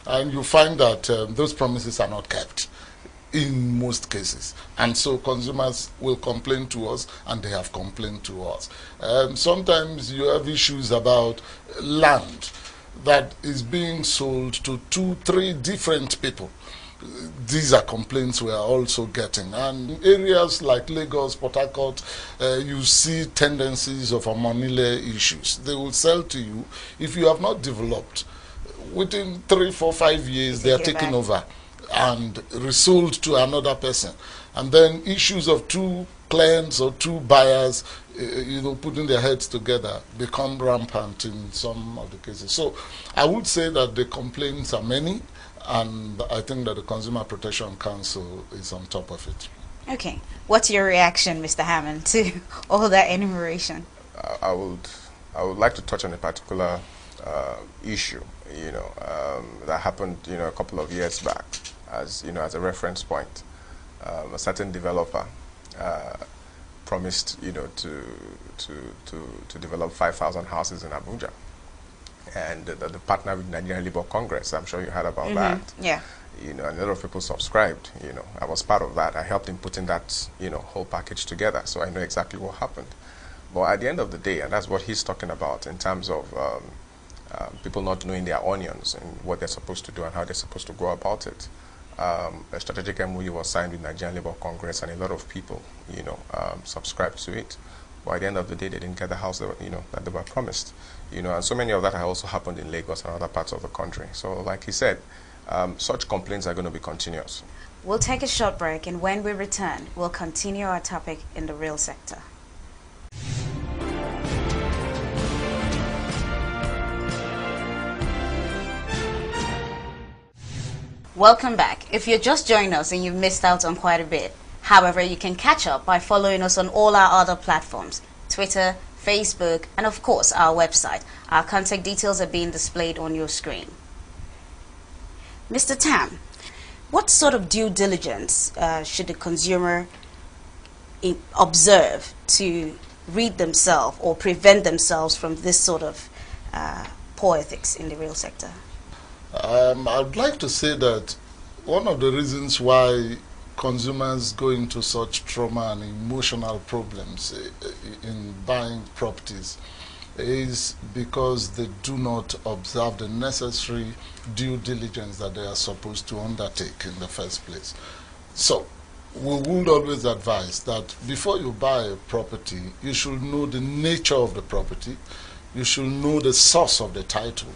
And you find that those promises are not kept in most cases, and so consumers will complain to us, and they have complained to us. Sometimes you have issues about land that is being sold to 2-3 different people. These are complaints we are also getting. And in areas like Lagos, Port Harcourt, you see tendencies of Amonile issues. They will sell to you. If you have not developed, within 3, 4, 5 years, they are taking over and resold to another person. And then issues of 2 clients or 2 buyers, putting their heads together become rampant in some of the cases. So I would say that the complaints are many, and I think that the Consumer Protection Council is on top of it. Okay. What's your reaction, Mr. Hammond, to all that enumeration? I would like to touch on a particular issue, that happened, a couple of years back, as a reference point. A certain developer promised, to develop 5,000 houses in Abuja, and the partner with Nigerian Labour Congress. I'm sure you heard about that. Yeah. And a lot of people subscribed. I was part of that. I helped in putting that, whole package together, so I know exactly what happened. But at the end of the day, and that's what he's talking about in terms of people not knowing their onions and what they're supposed to do and how they're supposed to go about it. A strategic MOU was signed with Nigerian Labour Congress, and a lot of people, subscribed to it. But at the end of the day, they didn't get the house that, that they were promised. And so many of that have also happened in Lagos and other parts of the country. So, like he said, such complaints are going to be continuous. We'll take a short break, and when we return, we'll continue our topic in the real sector. Welcome back. If you're just joining us and you've missed out on quite a bit, however, you can catch up by following us on all our other platforms, Twitter, Facebook, and of course our website. Our contact details are being displayed on your screen. Mr. Tam, what sort of due diligence should the consumer observe to rid themselves or prevent themselves from this sort of poor ethics in the real sector? I'd like to say that one of the reasons why consumers go into such trauma and emotional problems in buying properties is because they do not observe the necessary due diligence that they are supposed to undertake in the first place. So we would always advise that before you buy a property, you should know the nature of the property, you should know the source of the title,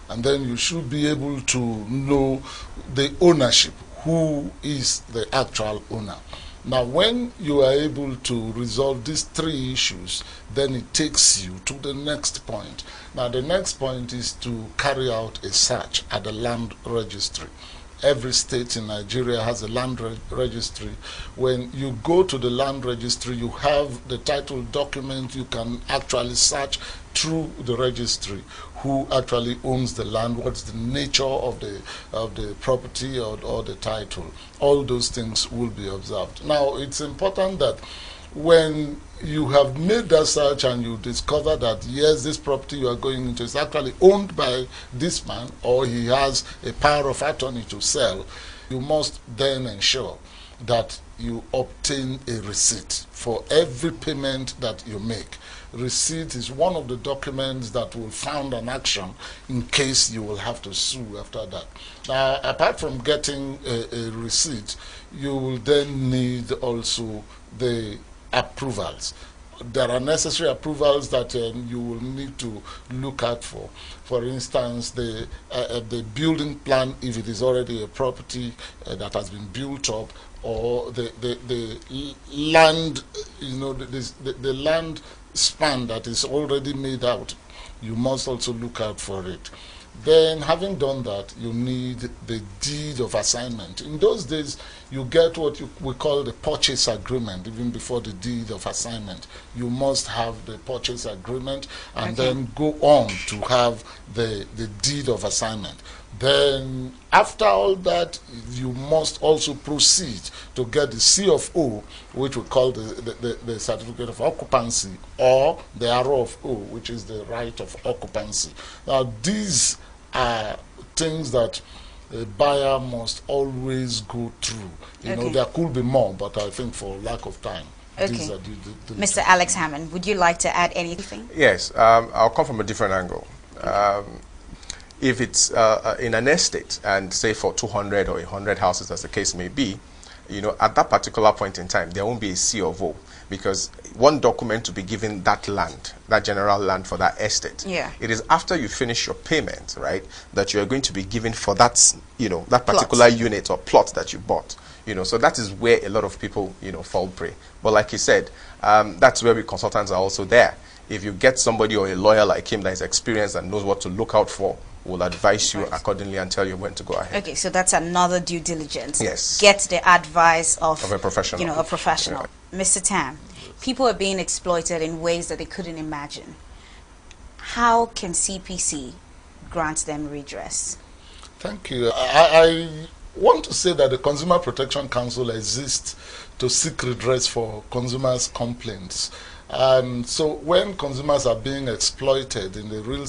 and then you should be able to know the ownership, who is the actual owner. Now, when you are able to resolve these 3 issues, then it takes you to the next point. Now, the next point is to carry out a search at the land registry. Every state in Nigeria has a land registry. When you go to the land registry, you have the title document. You can actually search through the registry who actually owns the land, what's the nature of the property or the title. All those things will be observed. Now, it's important that when you have made that search and you discover that, yes, this property you are going into is actually owned by this man, or he has a power of attorney to sell, you must then ensure that you obtain a receipt for every payment that you make. Receipt is one of the documents that will found an action in case you will have to sue after that. Now, apart from getting a receipt, you will then need also the approvals. There are necessary approvals that you will need to look out for. For instance, the building plan, if it is already a property that has been built up, or the land, the land span that is already made out, you must also look out for it. Then, having done that, you need the deed of assignment. In those days, you get what we call the purchase agreement. Even before the deed of assignment, you must have the purchase agreement, and then go on to have the deed of assignment. Then, after all that, you must also proceed to get the C of O, which we call the certificate of occupancy, or the R of O, which is the right of occupancy. Now, these are things that a buyer must always go through. You know, there could be more, but I think for lack of time, these are the Mr. Alex Hammond, would you like to add anything? Yes, I'll come from a different angle. If it's in an estate, and say for 200 or 100 houses, as the case may be, you know, at that particular point in time, there won't be a C of O, because one document to be given that land, that general land for that estate. Yeah. It is after you finish your payment, right, that you are going to be given for that, you know, that particular unit or plot that you bought. You know, so that is where a lot of people, you know, fall prey. But like you said, that's where we consultants are also there. If you get somebody or a lawyer like him that is experienced and knows what to look out for, will advise you accordingly and tell you when to go ahead. Okay, so that's another due diligence. Yes. Get the advice of a professional. You know, a professional. Yeah. Mr. Tam, people are being exploited in ways that they couldn't imagine. How can CPC grant them redress? Thank you. I want to say that the Consumer Protection Council exists to seek redress for consumers' complaints. And so when consumers are being exploited in the real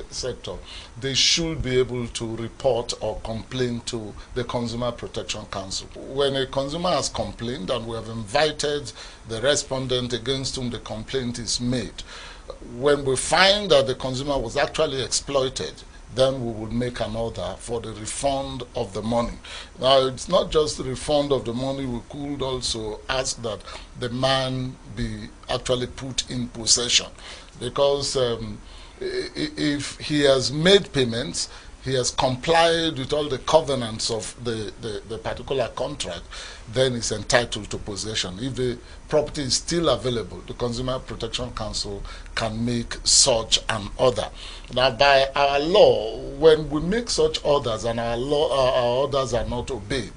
sector, they should be able to report or complain to the Consumer Protection Council. When a consumer has complained and we have invited the respondent against whom the complaint is made, when we find that the consumer was actually exploited, then we would make an order for the refund of the money. Now, it's not just the refund of the money. We could also ask that the man be actually put in possession, because if he has made payments, he has complied with all the covenants of the particular contract, then he's entitled to possession. If the property is still available, the Consumer Protection Council can make such an order. Now, by our law, when we make such orders and our orders are not obeyed,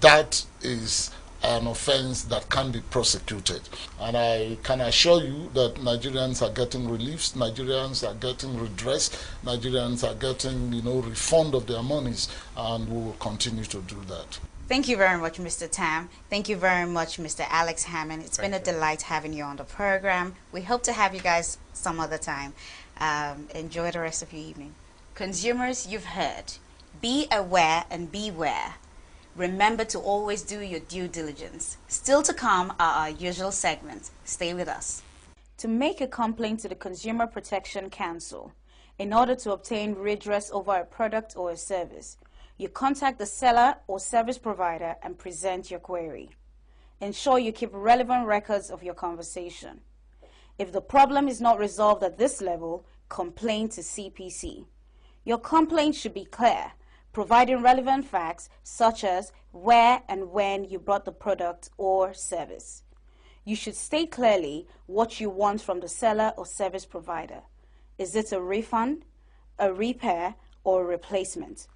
that is an offense that can be prosecuted. And I can assure you that Nigerians are getting reliefs, Nigerians are getting redress, Nigerians are getting, you know, refund of their monies, and we will continue to do that. Thank you very much, Mr. Tam. Thank you very much, Mr. Alex Hammond. It's been a delight having you on the program. We hope to have you guys some other time. Enjoy the rest of your evening. Consumers, you've heard. Be aware and beware. Remember to always do your due diligence. Still to come are our usual segments. Stay with us. To make a complaint to the Consumer Protection Council in order to obtain redress over a product or a service, you contact the seller or service provider and present your query. Ensure you keep relevant records of your conversation. If the problem is not resolved at this level, complain to CPC. Your complaint should be clear, providing relevant facts such as where and when you bought the product or service. You should state clearly what you want from the seller or service provider. Is it a refund, a repair, or a replacement?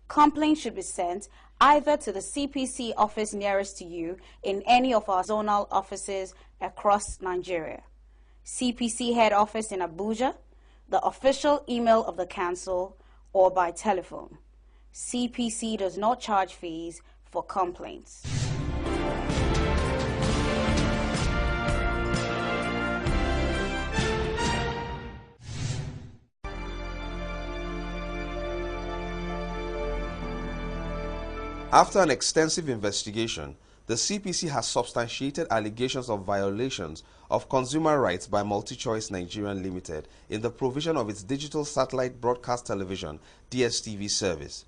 Complaints should be sent either to the CPC office nearest to you in any of our zonal offices across Nigeria, CPC head office in Abuja, the official email of the council, or by telephone. CPC does not charge fees for complaints. After an extensive investigation, the CPC has substantiated allegations of violations of consumer rights by MultiChoice Nigeria Limited in the provision of its digital satellite broadcast television DSTV service.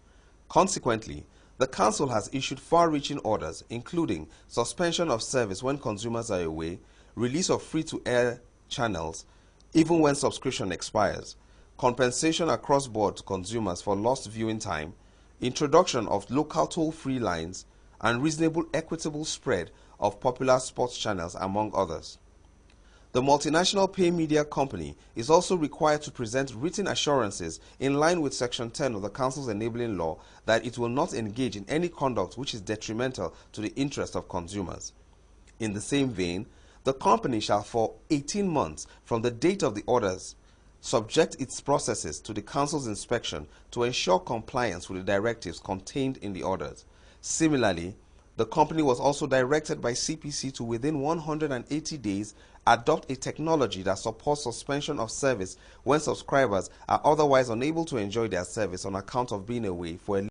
Consequently, the Council has issued far-reaching orders including suspension of service when consumers are away, release of free-to-air channels even when subscription expires, compensation across board to consumers for lost viewing time, introduction of local toll-free lines, and reasonable equitable spread of popular sports channels, among others. The multinational pay media company is also required to present written assurances in line with Section 10 of the Council's enabling law that it will not engage in any conduct which is detrimental to the interest of consumers. In the same vein, the company shall for 18 months from the date of the orders subject its processes to the Council's inspection to ensure compliance with the directives contained in the orders. Similarly, the company was also directed by CPC to within 180 days adopt a technology that supports suspension of service when subscribers are otherwise unable to enjoy their service on account of being away for a